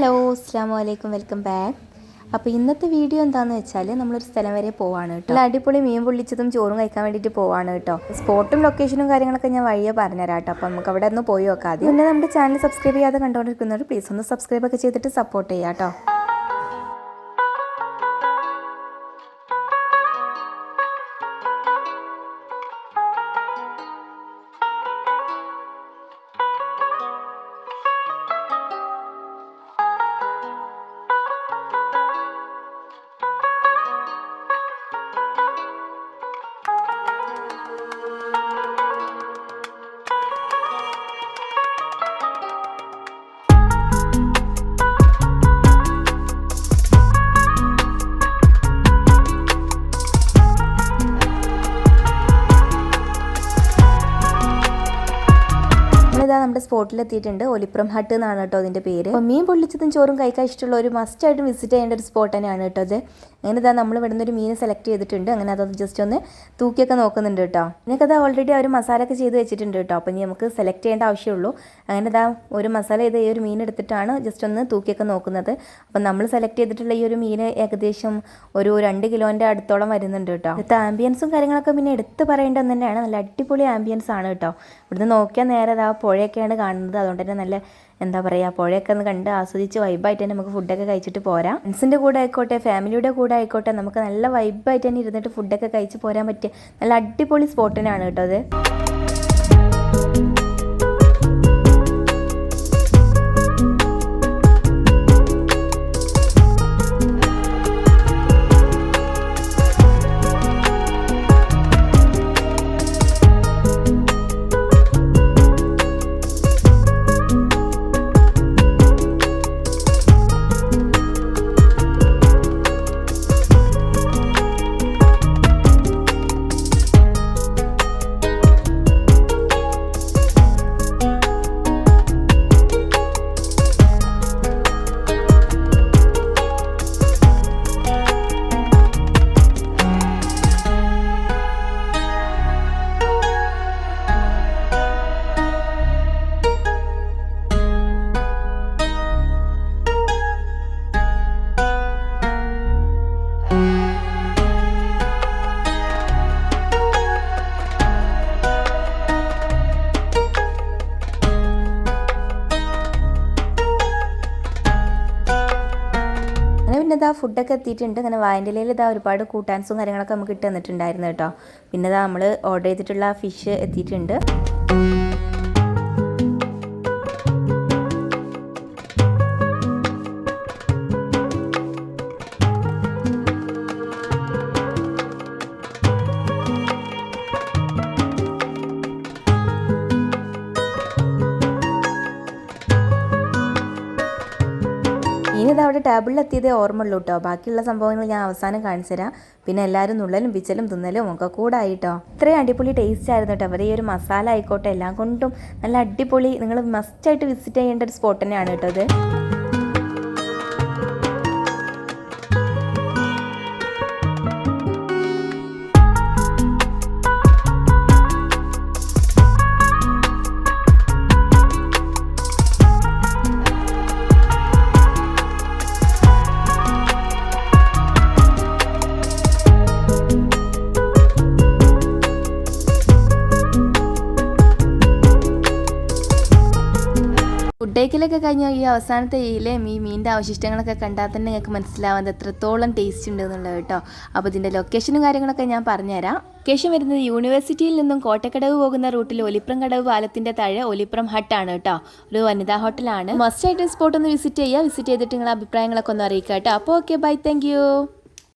Hello അസ്സലാമു അലൈക്കും, welcome back. അപ്പോൾ ഇന്നത്തെ വീഡിയോ എന്താണെന്ന് വെച്ചാൽ നമ്മളൊരു സ്ഥലം വരെ പോവാണ് കേട്ടോ. നല്ല അടിപൊളി മീൻ പൊള്ളിച്ചതും ചോറും കഴിക്കാൻ വേണ്ടിയിട്ട് പോവാണ് കേട്ടോ. സ്പോട്ടും ലൊക്കേഷനും കാര്യങ്ങളൊക്കെ ഞാൻ വഴിയെ പറഞ്ഞുതരാം കേട്ടോ. അപ്പോൾ നമുക്ക് അവിടെ ഒന്ന് പോയി നോക്കാം. പിന്നെ നമ്മുടെ ചാനൽ സബ്സ്ക്രൈബ് ചെയ്യാതെ കണ്ടുകൊണ്ടിരിക്കുന്നവർ പ്ലീസ് ഒന്ന് സബ്സ്ക്രൈബ് ഒക്കെ ചെയ്തിട്ട് സപ്പോർട്ട് ചെയ്യാം കേട്ടോ. നമ്മുടെ സ്പോട്ടിലെത്തിയിട്ടുണ്ട്. ഒലിപ്രം ഹട്ട് എന്നാണ് കേട്ടോ അതിൻ്റെ പേര്. അപ്പോൾ മീൻ പൊള്ളിച്ചതും ചോറും കഴിക്കാൻ ഇഷ്ടമുള്ള ഒരു മസ്റ്റായിട്ട് വിസിറ്റ് ചെയ്യേണ്ട ഒരു സ്പോട്ട് തന്നെയാണ് കേട്ടോ അത്. അങ്ങനെ ഇതാ നമ്മൾ ഇവിടെ നിന്നൊരു മീൻ സെലക്ട് ചെയ്തിട്ടുണ്ട്. അങ്ങനെ അതൊന്ന് ജസ്റ്റ് ഒന്ന് തൂക്കിയൊക്കെ നോക്കുന്നുണ്ട് കേട്ടോ. എനിക്കത് ഓൾറെഡി അവർ മസാല ഒക്കെ ചെയ്ത് വെച്ചിട്ടുണ്ട് കേട്ടോ. അപ്പോൾ ഇനി നമുക്ക് സെലക്ട് ചെയ്യേണ്ട ആവശ്യമുള്ളൂ. അങ്ങനെ ഇതാ ഒരു മസാല ചെയ്ത് ഈ ഒരു മീൻ എടുത്തിട്ടാണ് ജസ്റ്റ് ഒന്ന് തൂക്കിയൊക്കെ നോക്കുന്നത്. അപ്പം നമ്മൾ സെലക്ട് ചെയ്തിട്ടുള്ള ഈ ഒരു മീൻ ഏകദേശം ഒരു 2 കിലോൻ്റെ അടുത്തോളം വരുന്നുണ്ട് കേട്ടോ. ഇവിടുത്തെ ആംബിയൻസും കാര്യങ്ങളൊക്കെ പിന്നെ എടുത്ത് പറയേണ്ടത് തന്നെയാണ്. നല്ല അടിപൊളി ആംബിയൻസ് ആണ് കേട്ടോ. ഇവിടുന്ന് നോക്കിയാൽ നേരെ ആ പുഴയൊക്കെയാണ് കാണുന്നത്. അതുകൊണ്ട് തന്നെ നല്ല എന്താ പറയുക, പുഴയൊക്കെ ഒന്ന് കണ്ട് ആസ്വദിച്ച് വൈബായിട്ട് തന്നെ നമുക്ക് ഫുഡൊക്കെ കഴിച്ചിട്ട് പോരാം. ഫ്രണ്ട്സിൻ്റെ കൂടെ ആയിക്കോട്ടെ ഫാമിലിയുടെ കൂടെ ആയിക്കോട്ടെ നമുക്ക് നല്ല വൈബായിട്ട് തന്നെ ഇരുന്നിട്ട് ഫുഡൊക്കെ കഴിച്ച് പോരാൻ പറ്റിയ നല്ല അടിപൊളി സ്പോട്ട് തന്നെയാണ് കേട്ടോ അത്. പിന്നെ ഇതാ ഫുഡൊക്കെ എത്തിയിട്ടുണ്ട്. അങ്ങനെ വായൻ്റെലയിൽ ഇതാ ഒരുപാട് കൂട്ടാൻസും കാര്യങ്ങളൊക്കെ നമുക്ക് ഇട്ട് തന്നിട്ടുണ്ടായിരുന്നു കേട്ടോ. പിന്നെ ഇതാ നമ്മൾ ഓർഡർ ചെയ്തിട്ടുള്ള ഫിഷ് എത്തിയിട്ടുണ്ട്. ഇനിയിത് അവിടെ ടേബിളിലെത്തിയതേ ഓർമ്മയുള്ളൂ കേട്ടോ. ബാക്കിയുള്ള സംഭവങ്ങൾ ഞാൻ അവസാനം കാണിച്ചു തരാം. പിന്നെ എല്ലാവരും നുള്ളലും പിച്ചലും തിന്നലും ഒക്കെ കൂടെ ആയിട്ടോ. ഇത്രയും അടിപൊളി ടേസ്റ്റ് ആയിരുന്നു കേട്ടോ. അവരെ ഈ ഒരു മസാല ആയിക്കോട്ടെ എല്ലാം കൊണ്ടും നല്ല അടിപൊളി. നിങ്ങൾ മസ്റ്റായിട്ട് വിസിറ്റ് ചെയ്യേണ്ട ഒരു സ്പോട്ട് തന്നെയാണ് കേട്ടോ അത്. ഫുഡേക്കിലൊക്കെ കഴിഞ്ഞാൽ ഈ അവസാനത്തെ മീനിൻ്റെ അവശിഷ്ടങ്ങളൊക്കെ കണ്ടാൽ തന്നെ നിങ്ങൾക്ക് മനസ്സിലാവുന്നത് എത്രത്തോളം ടേസ്റ്റ് ഉണ്ട് എന്നുള്ളത് കേട്ടോ. അപ്പോൾ ഇതിൻ്റെ ലൊക്കേഷനും കാര്യങ്ങളൊക്കെ ഞാൻ പറഞ്ഞുതരാം. ലൊക്കേഷൻ വരുന്നത് യൂണിവേഴ്സിറ്റിയിൽ നിന്നും കോട്ടക്കടവ് പോകുന്ന റൂട്ടിൽ ഒലിപ്രം കടവ് പാലത്തിൻ്റെ താഴെ ഒലിപ്രം ഹട്ടാണ് കേട്ടോ. ഒരു വനിതാ ഹോട്ടലാണ്. മസ്റ്റ് ആയിട്ട് സ്പോട്ട് ഒന്ന് വിസിറ്റ് ചെയ്യുക. വിസിറ്റ് ചെയ്തിട്ട് നിങ്ങളുടെ അഭിപ്രായങ്ങളൊക്കെ ഒന്ന് അറിയിക്കുക കേട്ടോ. അപ്പോൾ ഓക്കെ, ബൈ, താങ്ക് യു.